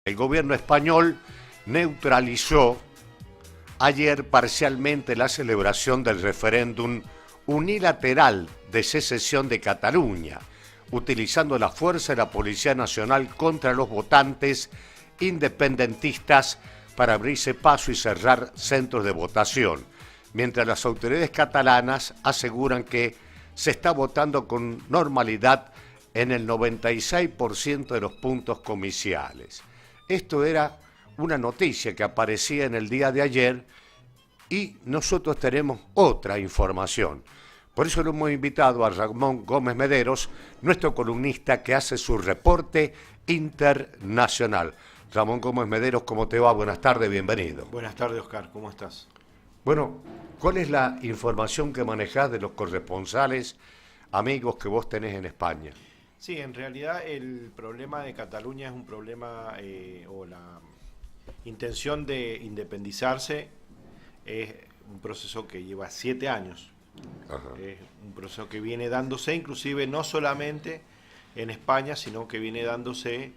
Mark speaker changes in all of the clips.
Speaker 1: El gobierno español neutralizó ayer parcialmente la celebración del referéndum unilateral de secesión de Cataluña, utilizando la fuerza de la Policía Nacional contra los votantes independentistas para abrirse paso y cerrar centros de votación, mientras las autoridades catalanas aseguran que se está votando con normalidad en el 96% de los puntos comiciales. Esto era una noticia que aparecía en el día de ayer y nosotros tenemos otra información. Por eso lo hemos invitado a Ramón Gómez Mederos, nuestro columnista que hace su reporte internacional. Ramón Gómez Mederos, ¿cómo te va? Buenas tardes, bienvenido.
Speaker 2: Buenas tardes, Oscar, ¿cómo estás?
Speaker 1: Bueno, ¿cuál es la información que manejás de los corresponsales, amigos que vos tenés en España?
Speaker 2: Sí, en realidad el problema de Cataluña es un problema, o la intención de independizarse es un proceso que lleva 7 años.
Speaker 1: Ajá.
Speaker 2: Es un proceso que viene dándose inclusive no solamente en España, sino que viene dándose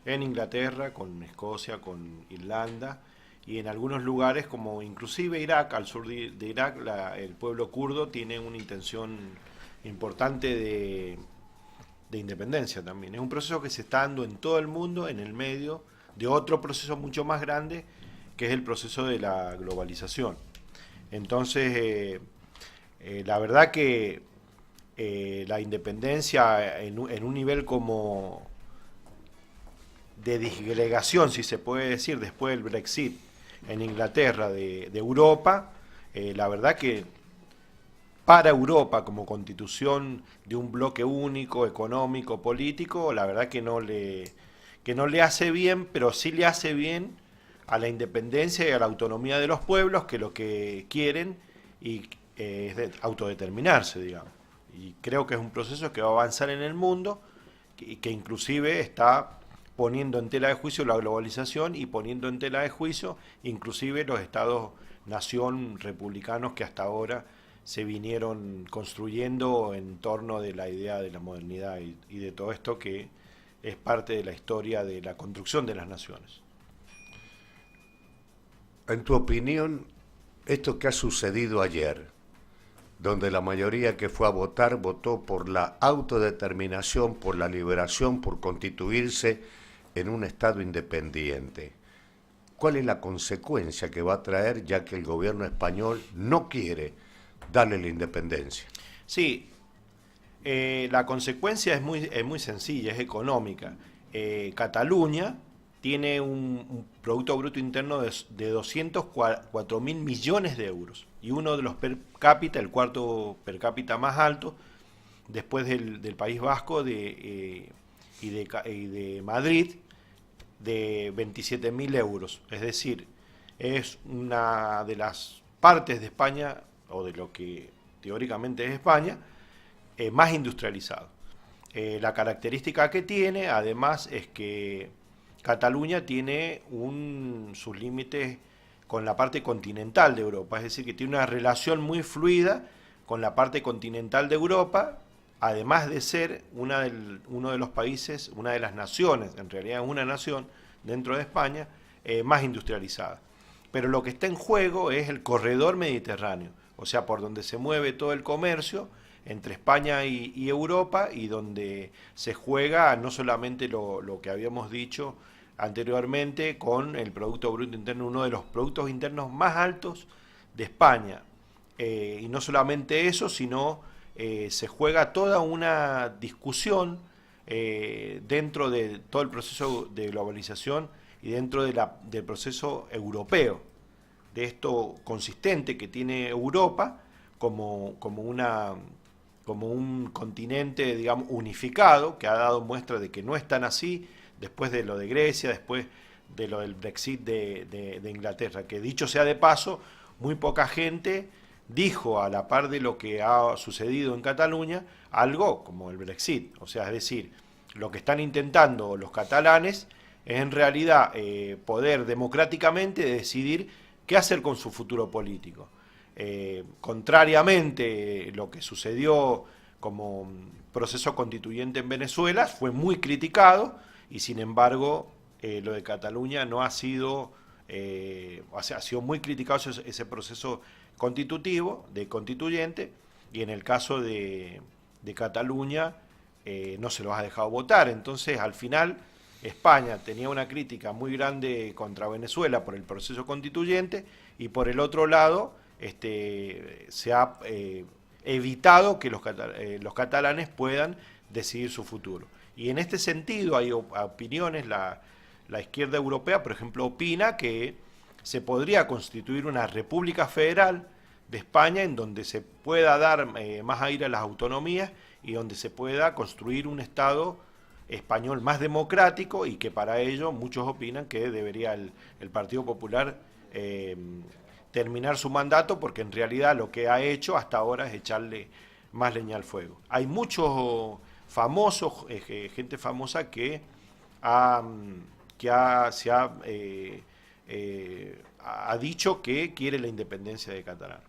Speaker 2: en Inglaterra, con Escocia, con Irlanda y en algunos lugares como inclusive Irak, al sur de Irak, el pueblo kurdo tiene una intención importante de independencia también. Es un proceso que se está dando en todo el mundo, en el medio de otro proceso mucho más grande, que es el proceso de la globalización. Entonces, la verdad que la independencia en un nivel como de disgregación, si se puede decir, después del Brexit en Inglaterra de Europa, la verdad que para Europa como constitución de un bloque único, económico, político, la verdad que no le hace bien, pero sí le hace bien a la independencia y a la autonomía de los pueblos, que lo que quieren es autodeterminarse, digamos. Y creo que es un proceso que va a avanzar en el mundo y que inclusive está poniendo en tela de juicio la globalización y poniendo en tela de juicio inclusive los estados-nación republicanos que hasta ahora se vinieron construyendo en torno de la idea de la modernidad y de todo esto que es parte de la historia de la construcción de las naciones.
Speaker 1: En tu opinión, esto que ha sucedido ayer, donde la mayoría que fue a votar votó por la autodeterminación, por la liberación, por constituirse en un Estado independiente, ¿cuál es la consecuencia que va a traer ya que el gobierno español no quiere darle la independencia?
Speaker 2: Sí, la consecuencia es muy sencilla, es económica. Cataluña tiene un Producto Bruto Interno de 204 mil millones de euros y uno de los per cápita, el cuarto per cápita más alto, después del País Vasco y de Madrid, de 27.000 euros. Es decir, es una de las partes de España, o de lo que teóricamente es España, más industrializado. La característica que tiene, además, es que Cataluña tiene sus límites con la parte continental de Europa, es decir, que tiene una relación muy fluida con la parte continental de Europa, además de ser uno de los países, una de las naciones, en realidad es una nación dentro de España, más industrializada. Pero lo que está en juego es el corredor mediterráneo, o sea, por donde se mueve todo el comercio entre España y Europa, y donde se juega no solamente lo que habíamos dicho anteriormente con el Producto Bruto Interno, uno de los productos internos más altos de España. Y no solamente eso, sino se juega toda una discusión dentro de todo el proceso de globalización y dentro del proceso europeo, de esto consistente que tiene Europa como un continente, digamos, unificado, que ha dado muestra de que no es tan así, después de lo de Grecia, después de lo del Brexit de Inglaterra, que dicho sea de paso, muy poca gente dijo, a la par de lo que ha sucedido en Cataluña, algo como el Brexit. O sea, es decir, lo que están intentando los catalanes es en realidad poder democráticamente decidir qué hacer con su futuro político. Contrariamente lo que sucedió como proceso constituyente en Venezuela, fue muy criticado y sin embargo lo de Cataluña no ha sido, o sea, ha sido muy criticado ese proceso constitutivo, de constituyente, y en el caso de Cataluña no se los ha dejado votar. Entonces, al final, España tenía una crítica muy grande contra Venezuela por el proceso constituyente, y por el otro lado se ha evitado que los catalanes puedan decidir su futuro. Y en este sentido hay opiniones, la izquierda europea, por ejemplo, opina que se podría constituir una república federal de España en donde se pueda dar más aire a las autonomías y donde se pueda construir un Estado español más democrático, y que para ello muchos opinan que debería el Partido Popular terminar su mandato, porque en realidad lo que ha hecho hasta ahora es echarle más leña al fuego. Hay muchos famosos, gente famosa que ha dicho que quiere la independencia de Cataluña.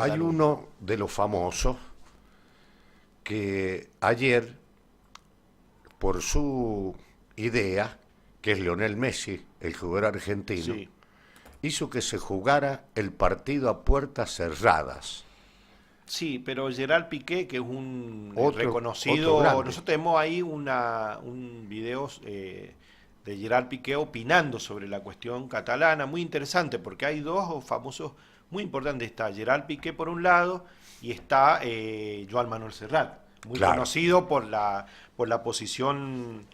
Speaker 1: Hay uno de los famosos que ayer, por su idea, que es Lionel Messi, el jugador argentino,
Speaker 2: Sí.
Speaker 1: hizo que se jugara el partido a puertas cerradas.
Speaker 2: Sí, pero Gerard Piqué, que es un reconocido,
Speaker 1: otro grande.
Speaker 2: nosotros tenemos ahí un video de Gerard Piqué opinando sobre la cuestión catalana, muy interesante, porque hay dos famosos muy importantes. Está Gerard Piqué por un lado, y está Joan Manuel Serrat, muy
Speaker 1: Claro.
Speaker 2: conocido por la posición,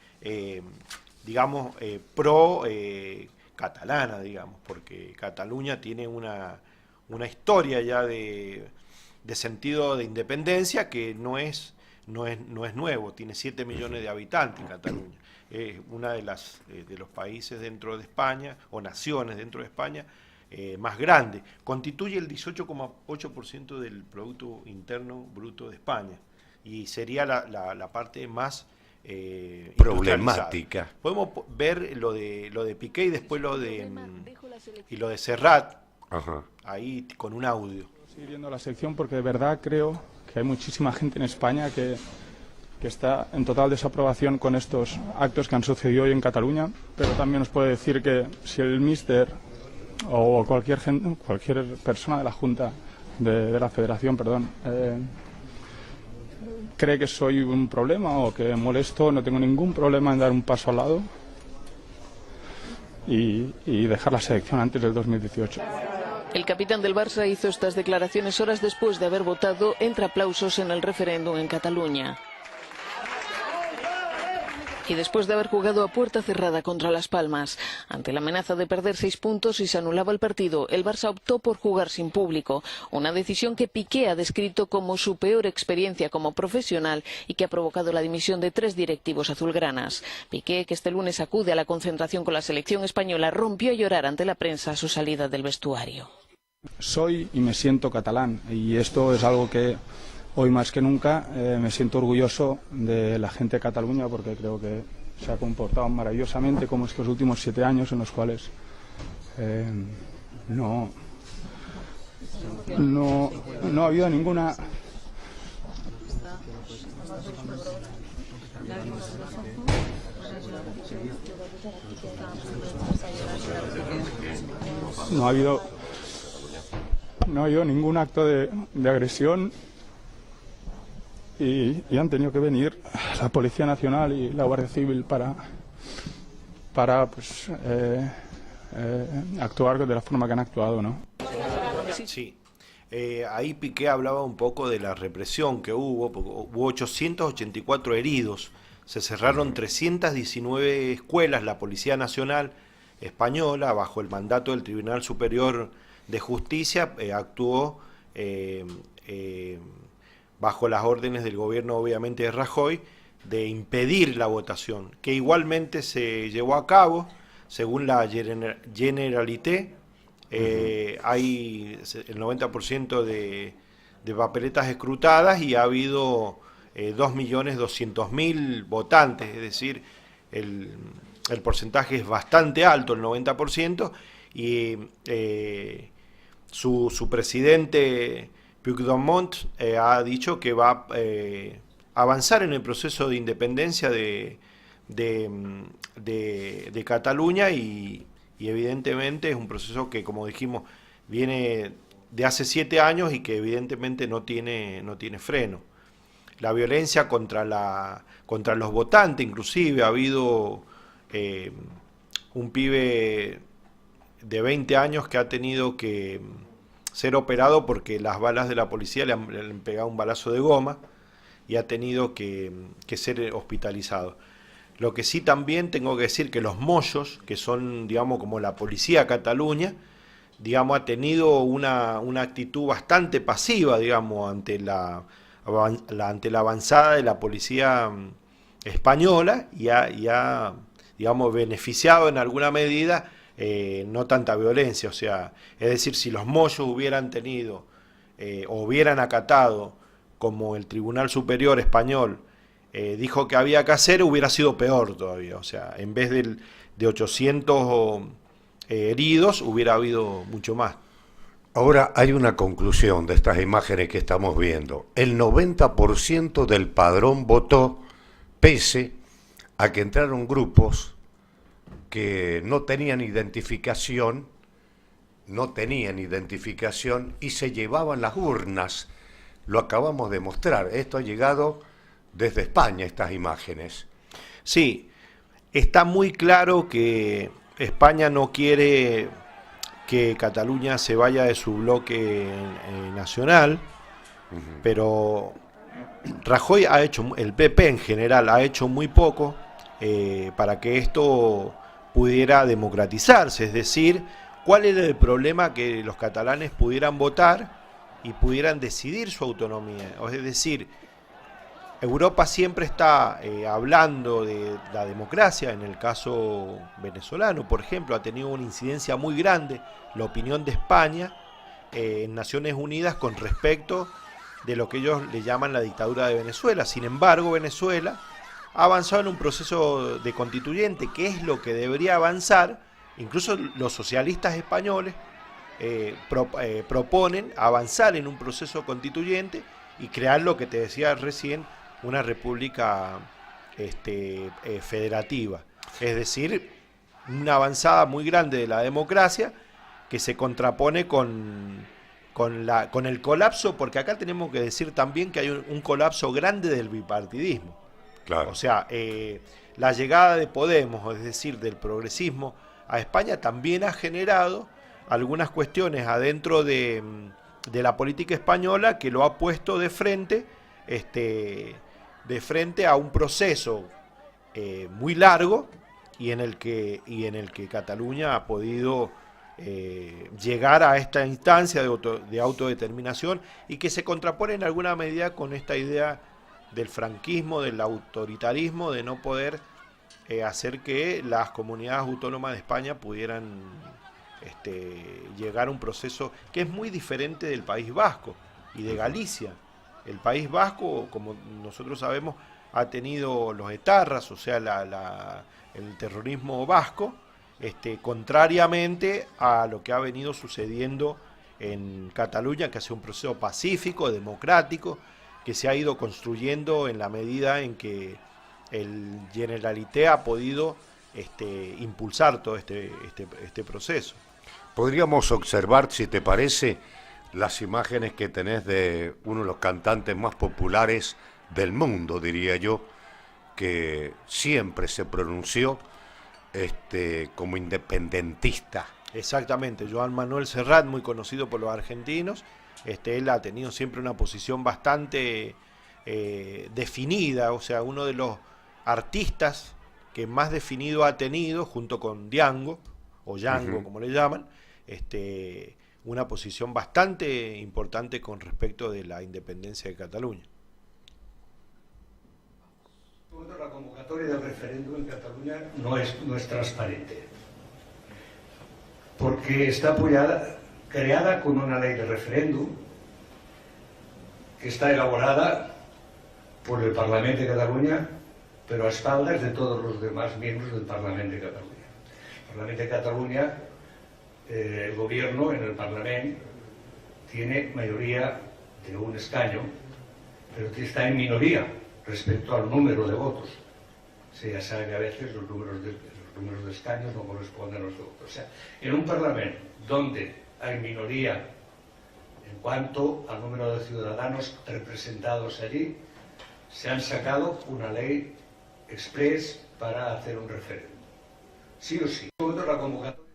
Speaker 2: digamos, pro catalana, digamos, porque Cataluña tiene una historia ya de sentido de independencia que no es nuevo. Tiene 7 millones de habitantes Cataluña. Es una de los países dentro de España, o naciones dentro de España, más grande. Constituye el 18,8% del Producto Interno Bruto de España, y sería la parte más
Speaker 1: Problemática.
Speaker 2: Podemos ver lo de Piqué y después lo de Serrat,
Speaker 1: Ajá.
Speaker 2: ahí con un audio.
Speaker 3: Seguir viendo la sección, porque de verdad creo que hay muchísima gente en España que está en total desaprobación con estos actos que han sucedido hoy en Cataluña, pero también os puedo decir que si el míster o cualquier persona de la Junta de la Federación, perdón, cree que soy un problema o que molesto, no tengo ningún problema en dar un paso al lado y dejar la selección antes del 2018.
Speaker 4: El capitán del Barça hizo estas declaraciones horas después de haber votado entre aplausos en el referéndum en Cataluña. Y después de haber jugado a puerta cerrada contra Las Palmas, ante la amenaza de perder 6 puntos si se anulaba el partido, el Barça optó por jugar sin público, una decisión que Piqué ha descrito como su peor experiencia como profesional y que ha provocado la dimisión de 3 directivos azulgranas. Piqué, que este lunes acude a la concentración con la selección española, rompió a llorar ante la prensa a su salida del vestuario.
Speaker 3: Soy y me siento catalán, y esto es algo que hoy más que nunca me siento orgulloso de la gente de Cataluña, porque creo que se ha comportado maravillosamente como estos últimos 7 años en los cuales no ha habido ninguna ningún acto de agresión. Y han tenido que venir la Policía Nacional y la Guardia Civil para actuar de la forma que han actuado, ¿no?
Speaker 2: Sí. Ahí Piqué hablaba un poco de la represión que hubo, porque hubo 884 heridos, se cerraron 319 escuelas. La Policía Nacional Española, bajo el mandato del Tribunal Superior de Justicia, actuó bajo las órdenes del gobierno, obviamente, de Rajoy, de impedir la votación, que igualmente se llevó a cabo, según la Generalité. Hay el 90% de papeletas escrutadas, y ha habido 2.200.000 votantes, es decir, el porcentaje es bastante alto, el 90%, y su presidente Puigdemont ha dicho que va a avanzar en el proceso de independencia de de Cataluña y evidentemente es un proceso que, como dijimos, viene de hace 7 años y que evidentemente no tiene freno. La violencia contra los votantes, inclusive ha habido un pibe de 20 años que ha tenido que ser operado porque las balas de la policía le han pegado un balazo de goma y ha tenido que ser hospitalizado. Lo que sí también tengo que decir que los mollos, que son, digamos, como la policía de Cataluña, digamos, ha tenido una actitud bastante pasiva, digamos, ante la avanzada de la policía española y ha, digamos, beneficiado en alguna medida no tanta violencia. O sea, es decir, si los mollos hubieran tenido o hubieran acatado como el Tribunal Superior Español dijo que había que hacer, hubiera sido peor todavía. O sea, en vez de 800 heridos, hubiera habido mucho más.
Speaker 1: Ahora hay una conclusión de estas imágenes que estamos viendo. El 90% del padrón votó, pese a que entraron grupos que no tenían identificación y se llevaban las urnas. Lo acabamos de mostrar. Esto ha llegado desde España, estas imágenes.
Speaker 2: Sí, está muy claro que España no quiere que Cataluña se vaya de su bloque nacional, pero Rajoy ha hecho, el PP en general ha hecho muy poco para que esto pudiera democratizarse, es decir, cuál era el problema que los catalanes pudieran votar y pudieran decidir su autonomía. Es decir, Europa siempre está hablando de la democracia. En el caso venezolano, por ejemplo, ha tenido una incidencia muy grande la opinión de España en Naciones Unidas con respecto de lo que ellos le llaman la dictadura de Venezuela. Sin embargo, Venezuela ha avanzado en un proceso de constituyente, que es lo que debería avanzar. Incluso los socialistas españoles proponen avanzar en un proceso constituyente y crear lo que te decía recién, una república federativa, es decir, una avanzada muy grande de la democracia que se contrapone con el colapso, porque acá tenemos que decir también que hay un colapso grande del bipartidismo.
Speaker 1: Claro.
Speaker 2: O sea, la llegada de Podemos, es decir, del progresismo a España, también ha generado algunas cuestiones adentro de la política española que lo ha puesto de frente a un proceso muy largo y en el que Cataluña ha podido llegar a esta instancia de autodeterminación y que se contrapone en alguna medida con esta idea del franquismo, del autoritarismo, de no poder hacer que las comunidades autónomas de España pudieran llegar a un proceso que es muy diferente del País Vasco y de Galicia. El País Vasco, como nosotros sabemos, ha tenido los etarras, o sea, el terrorismo vasco, contrariamente a lo que ha venido sucediendo en Cataluña, que ha sido un proceso pacífico, democrático, que se ha ido construyendo en la medida en que el Generalité ha podido impulsar todo este proceso.
Speaker 1: Podríamos observar, si te parece, las imágenes que tenés de uno de los cantantes más populares del mundo, diría yo, que siempre se pronunció como independentista.
Speaker 2: Exactamente, Joan Manuel Serrat, muy conocido por los argentinos. Él ha tenido siempre una posición bastante definida, o sea, uno de los artistas que más definido ha tenido, junto con Diango, o Yango, como le llaman, una posición bastante importante con respecto de la independencia de Cataluña.
Speaker 5: La convocatoria del referéndum en Cataluña no es transparente, porque está creada con una ley de referéndum que está elaborada por el Parlamento de Cataluña, pero a espaldas de todos los demás miembros del Parlamento de Cataluña. El Parlamento de Cataluña, el gobierno en el Parlamento tiene mayoría de un escaño, pero está en minoría respecto al número de votos. Se ya sabe que a veces los números de escaños no corresponden a los votos. O sea, en un Parlamento donde hay minoría en cuanto al número de ciudadanos representados allí, se han sacado una ley express para hacer un referéndum. Sí o sí. La convocatoria.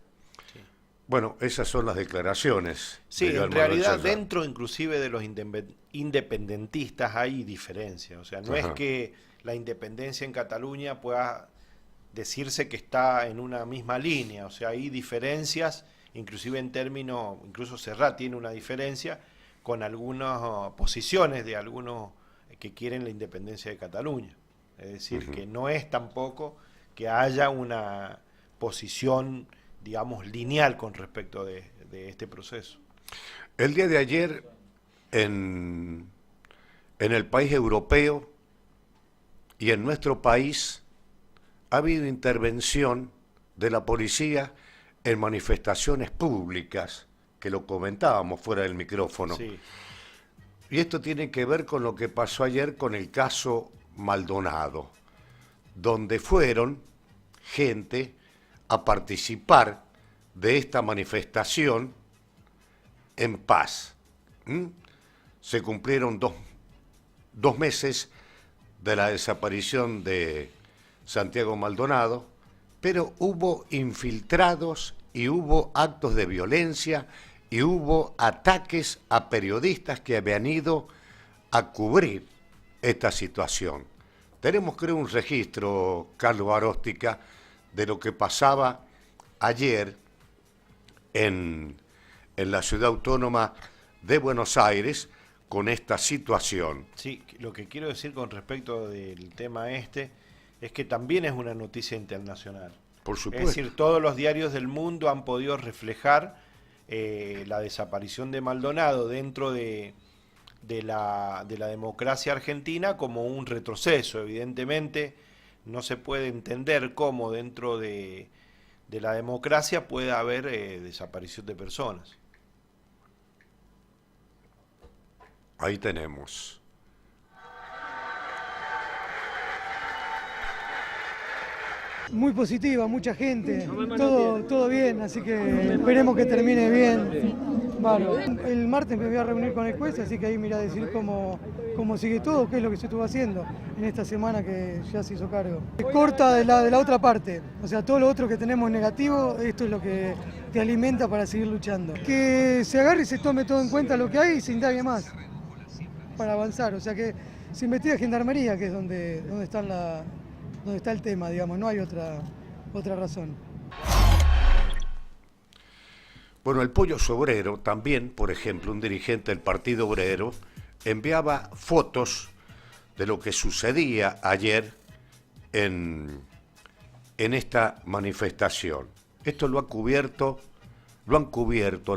Speaker 1: Bueno, esas son las declaraciones.
Speaker 2: Sí,
Speaker 1: de
Speaker 2: en
Speaker 1: Manuel
Speaker 2: realidad
Speaker 1: Serrano.
Speaker 2: dentro inclusive de los independentistas hay diferencias. O sea, no es que la independencia en Cataluña pueda decirse que está en una misma línea. O sea, hay diferencias, inclusive en términos, incluso Serrat tiene una diferencia con algunas posiciones de algunos que quieren la independencia de Cataluña. Es decir, que no es tampoco que haya una posición, digamos, lineal con respecto de este proceso.
Speaker 1: El día de ayer, en el país europeo y en nuestro país, ha habido intervención de la policía en manifestaciones públicas, que lo comentábamos fuera del micrófono.
Speaker 2: Sí.
Speaker 1: Y esto tiene que ver con lo que pasó ayer con el caso Maldonado, donde fueron gente a participar de esta manifestación en paz. Se cumplieron dos meses de la desaparición de Santiago Maldonado, pero hubo infiltrados y hubo actos de violencia y hubo ataques a periodistas que habían ido a cubrir esta situación. Tenemos, creo, un registro, Carlos Aróstica, de lo que pasaba ayer en la ciudad autónoma de Buenos Aires con esta situación.
Speaker 2: Sí, lo que quiero decir con respecto del tema este es que también es una noticia internacional.
Speaker 1: Por
Speaker 2: Es
Speaker 1: supuesto.
Speaker 2: decir, todos los diarios del mundo han podido reflejar la desaparición de Maldonado dentro de la democracia argentina como un retroceso. Evidentemente no se puede entender cómo dentro de la democracia puede haber desaparición de personas.
Speaker 1: Ahí tenemos.
Speaker 6: Muy positiva, mucha gente, todo bien, así que esperemos que termine bien. Bueno, el martes me voy a reunir con el juez, así que ahí me irá a decir cómo sigue todo, qué es lo que se estuvo haciendo en esta semana que ya se hizo cargo. Corta de la otra parte, o sea, todo lo otro que tenemos negativo, esto es lo que te alimenta para seguir luchando. Que se agarre y se tome todo en cuenta lo que hay y se indague más para avanzar, o sea que se investiga Gendarmería, que es donde está el tema, digamos, no hay otra razón.
Speaker 1: Bueno, el Pollo Sobrero también, por ejemplo, un dirigente del Partido Obrero, enviaba fotos de lo que sucedía ayer en esta manifestación. Esto lo han cubierto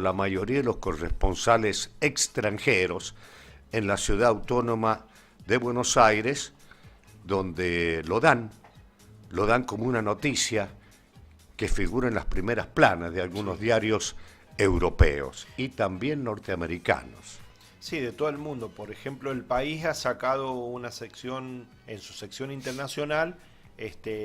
Speaker 1: la mayoría de los corresponsales extranjeros en la ciudad autónoma de Buenos Aires, donde lo dan como una noticia que figura en las primeras planas de algunos diarios europeos y también norteamericanos.
Speaker 2: Sí, de todo el mundo. Por ejemplo, El País ha sacado una sección, en su sección internacional,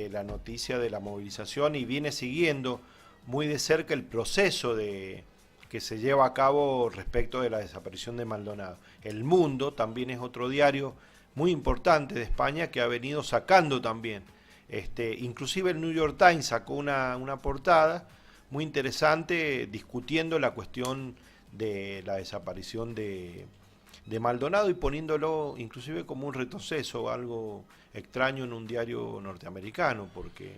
Speaker 2: la noticia de la movilización y viene siguiendo muy de cerca el proceso que se lleva a cabo respecto de la desaparición de Maldonado. El Mundo también es otro diario muy importante de España que ha venido sacando también. Inclusive el New York Times sacó una portada muy interesante discutiendo la cuestión de la desaparición de Maldonado y poniéndolo inclusive como un retroceso, algo extraño en un diario norteamericano, porque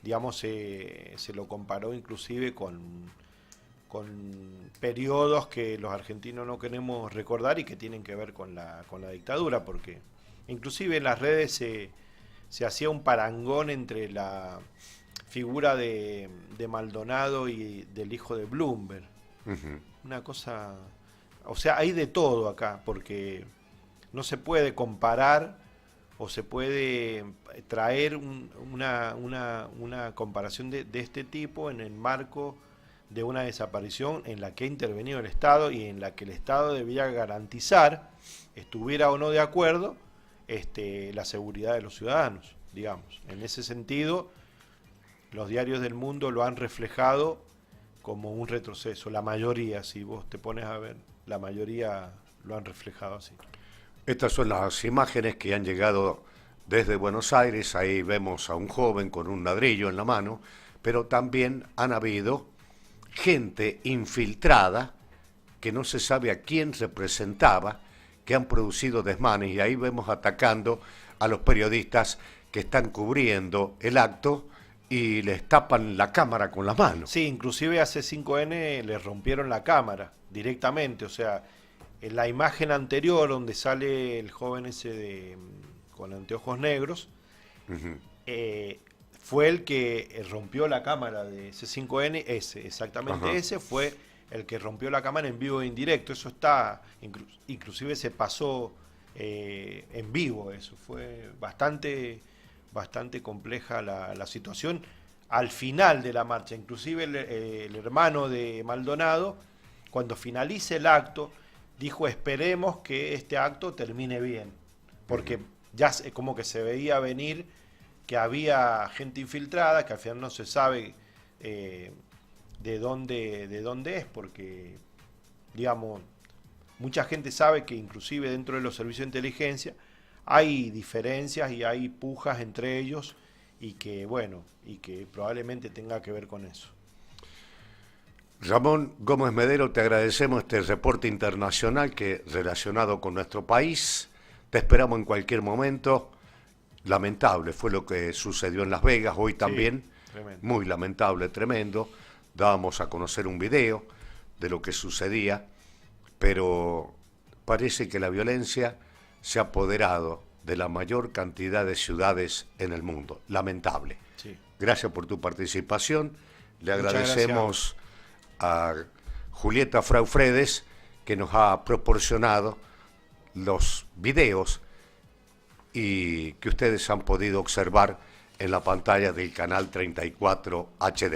Speaker 2: digamos se lo comparó inclusive con periodos que los argentinos no queremos recordar y que tienen que ver con la dictadura, porque inclusive en las redes se hacía un parangón entre la figura de Maldonado y del hijo de Bloomberg. Una cosa, o sea, hay de todo acá, porque no se puede comparar o se puede traer una comparación de este tipo en el marco de una desaparición en la que ha intervenido el Estado y en la que el Estado debía garantizar, estuviera o no de acuerdo, la seguridad de los ciudadanos, digamos. En ese sentido, los diarios del mundo lo han reflejado como un retroceso, la mayoría, si vos te pones a ver, la mayoría lo han reflejado así.
Speaker 1: Estas son las imágenes que han llegado desde Buenos Aires. Ahí vemos a un joven con un ladrillo en la mano, pero también han habido gente infiltrada que no se sabe a quién representaba, que han producido desmanes, y ahí vemos atacando a los periodistas que están cubriendo el acto y les tapan la cámara con las manos.
Speaker 2: Sí, inclusive a C5N le rompieron la cámara directamente, o sea, en la imagen anterior donde sale el joven ese con anteojos negros, fue el que rompió la cámara de C5N, exactamente ese fue el que rompió la cámara en vivo e indirecto. Eso está, inclusive se pasó en vivo, eso fue bastante compleja la situación al final de la marcha. Inclusive el hermano de Maldonado, cuando finalice el acto, dijo: esperemos que este acto termine bien, porque ya como que se veía venir que había gente infiltrada, que al final no se sabe de dónde es, porque, digamos, mucha gente sabe que inclusive dentro de los servicios de inteligencia hay diferencias y hay pujas entre ellos, y que, bueno, y que probablemente tenga que ver con eso.
Speaker 1: Ramón Gómez Medero, te agradecemos este reporte internacional que relacionado con nuestro país. Te esperamos en cualquier momento. Lamentable fue lo que sucedió en Las Vegas hoy también.
Speaker 2: Sí,
Speaker 1: muy lamentable, tremendo. Dábamos a conocer un video de lo que sucedía, pero parece que la violencia se ha apoderado de la mayor cantidad de ciudades en el mundo. Lamentable.
Speaker 2: Sí.
Speaker 1: Gracias por tu participación. Le
Speaker 2: Muchas
Speaker 1: agradecemos a Julieta Fraufredes, que nos ha proporcionado los videos y que ustedes han podido observar en la pantalla del canal 34 HD.